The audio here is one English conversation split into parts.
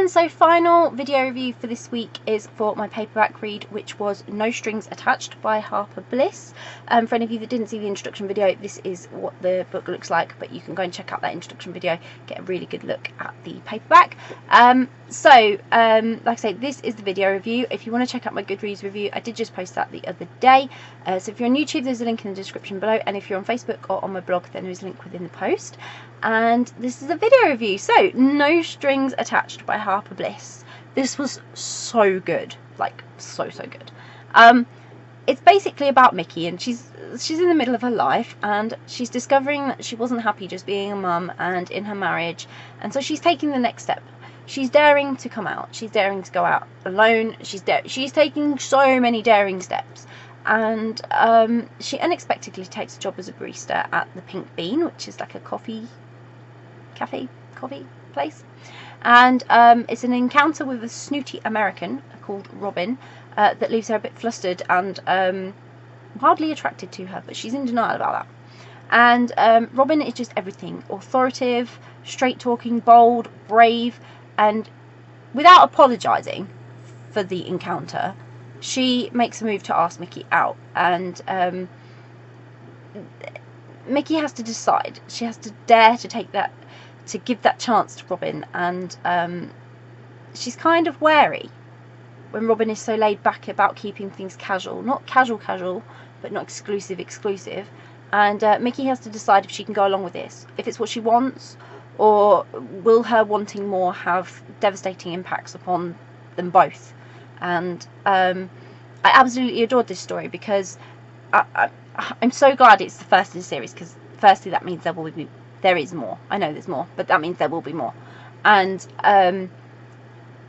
then, so final video review for this week is for my paperback read, which was No Strings Attached by Harper Bliss. For any of you that didn't see the introduction video, this is what the book looks like, but you can go and check out that introduction video, get a really good look at the paperback. Like I say, this is the video review. If you want to check out my Goodreads review, I did just post that the other day. So if you're on YouTube, there's a link in the description below, and if you're on Facebook or on my blog, then there's a link within the post. And this is a video review. So, No Strings Attached by Harper Bliss. This was so good, like so good. It's basically about Mickey, and she's in the middle of her life, and she's discovering that she wasn't happy just being a mum and in her marriage, and so she's taking the next step. She's daring to come out. She's daring to go out alone. She's taking so many daring steps. And she unexpectedly takes a job as a barista at the Pink Bean, which is like a coffee place. And it's an encounter with a snooty American called Robin that leaves her a bit flustered and wildly attracted to her, but she's in denial about that. And Robin is just everything: authoritative, straight-talking, bold, brave, and without apologising for the encounter, she makes a move to ask Mickey out. And Mickey has to decide. She has to dare to take that, to give that chance to Robin. And she's kind of wary when Robin is so laid back about keeping things casual. Not casual, but not exclusive. And Mickey has to decide if she can go along with this, if it's what she wants, or will her wanting more have devastating impacts upon them both. And I absolutely adored this story, because I'm so glad it's the first in the series, because firstly that means there is more. I know there's more, but that means there will be more. And I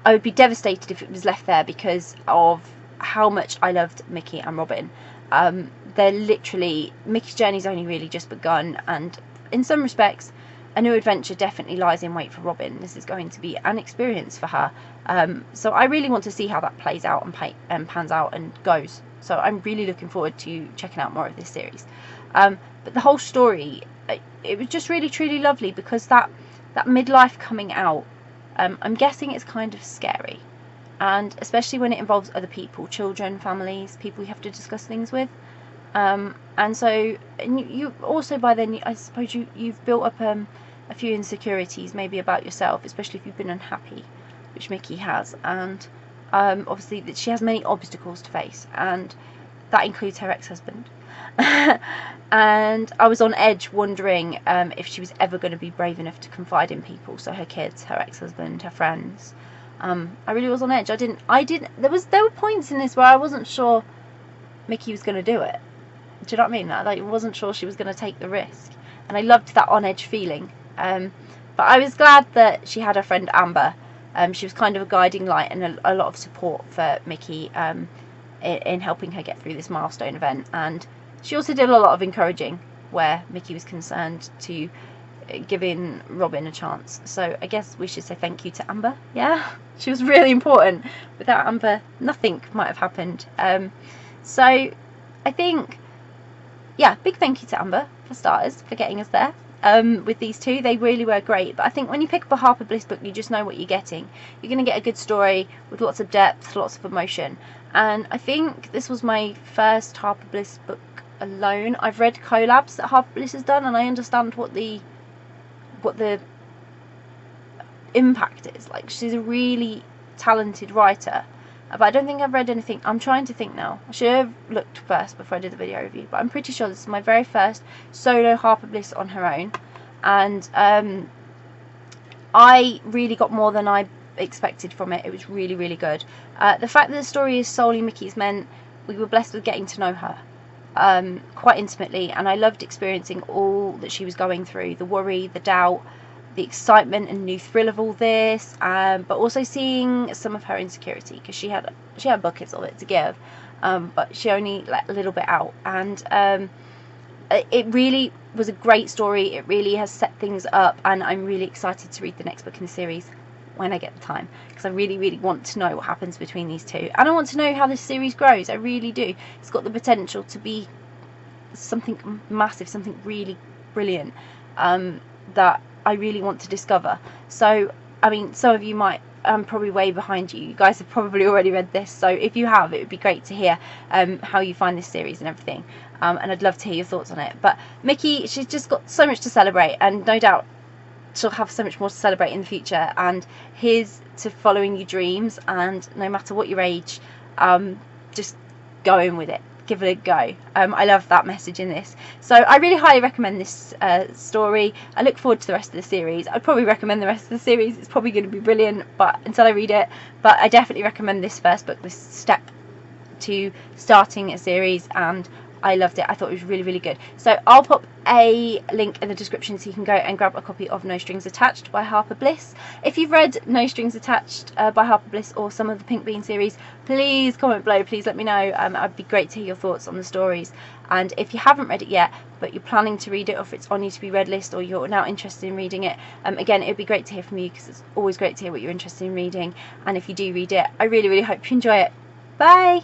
would be devastated if it was left there, because of how much I loved Mickey and Robin. They're literally, Mickey's journey's only really just begun, and in some respects a new adventure definitely lies in wait for Robin. This is going to be an experience for her. So I really want to see how that plays out and pans out and goes. So I'm really looking forward to checking out more of this series. But the whole story, it was just really truly lovely, because that midlife coming out, I'm guessing it's kind of scary, and especially when it involves other people, children, families, people you have to discuss things with. And so, and you also, by then, I suppose you've built up a few insecurities maybe about yourself, especially if you've been unhappy, which Mickey has. And obviously that she has many obstacles to face, and that includes her ex-husband. And I was on edge, wondering if she was ever going to be brave enough to confide in people, so her kids, her ex-husband, her friends. I really was on edge. There were points in this where I wasn't sure Mickey was going to do it. Do you know what I mean? I wasn't sure she was going to take the risk, and I loved that on edge feeling. But I was glad that she had her friend Amber. She was kind of a guiding light and a lot of support for Mickey in helping her get through this milestone event. And she also did a lot of encouraging where Mickey was concerned, to giving Robin a chance. So I guess we should say thank you to Amber. Yeah, she was really important. Without Amber, nothing might have happened. So I think, yeah, big thank you to Amber, for starters, for getting us there. With these two, they really were great. But I think when you pick up a Harper Bliss book, you just know what you're getting. You're going to get a good story with lots of depth, lots of emotion. And I think this was my first Harper Bliss book alone. I've read collabs that Harper Bliss has done, and I understand what the impact is. Like, she's a really talented writer, but I don't think I've read anything. I'm trying to think now. I should have looked first before I did the video review, but I'm pretty sure this is my very first solo Harper Bliss on her own. And I really got more than I expected from it. It was really, really good. The fact that the story is solely Mickey's meant we were blessed with getting to know her quite intimately, and I loved experiencing all that she was going through, the worry, the doubt, the excitement and new thrill of all this, but also seeing some of her insecurity, because she had buckets of it to give, but she only let a little bit out. And it really was a great story. It really has set things up, and I'm really excited to read the next book in the series when I get the time, because I really, really want to know what happens between these two, and I want to know how this series grows. I really do. It's got the potential to be something massive, something really brilliant, that I really want to discover. So, I mean, some of you might I'm probably way behind you. You guys have probably already read this, so if you have, it would be great to hear how you find this series and everything. And I'd love to hear your thoughts on it. But Mickey, she's just got so much to celebrate, and no doubt she'll have so much more to celebrate in the future. And here's to following your dreams, and no matter what your age, just going with it. Give it a go. I love that message in this. So I really highly recommend this story. I look forward to the rest of the series. I'd probably recommend the rest of the series. It's probably going to be brilliant, but until I read it. But I definitely recommend this first book, this step to starting a series, and I loved it. I thought it was really, really good. So I'll pop a link in the description so you can go and grab a copy of No Strings Attached by Harper Bliss. If you've read No Strings Attached by Harper Bliss or some of the Pink Bean series, please comment below. Please let me know. It'd be great to hear your thoughts on the stories. And if you haven't read it yet, but you're planning to read it, or if it's on your to-be read list, or you're now interested in reading it, again, it would be great to hear from you, because it's always great to hear what you're interested in reading. And if you do read it, I really, really hope you enjoy it. Bye!